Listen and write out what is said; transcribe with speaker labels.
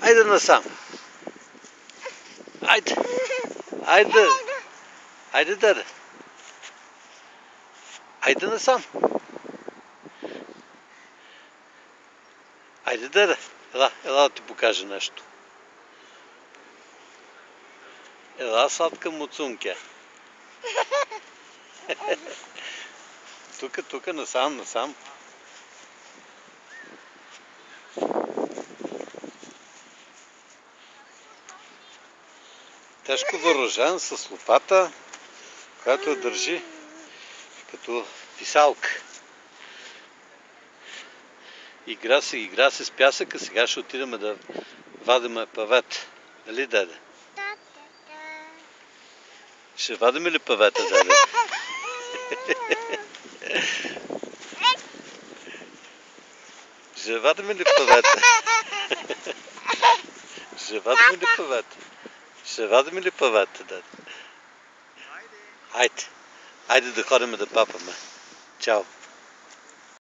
Speaker 1: Айде насам. Айде. Айде. Айде, даде. Айде насам. Айде, даде. Ела да ти покажа нещо. Ела, сладка муцунке. Тука, насам. Тежко въоръжен с лопата, която я държи като писалка. Игра се с пясъка, сега ще отидем да вадиме павета. Нали, даде? Ще вадиме ли павета, даде? Ще вадиме ли павета? Ще вадиме ли павета? Ще вадиме ли павета, даде? Айде да ходим да папаме. Чао!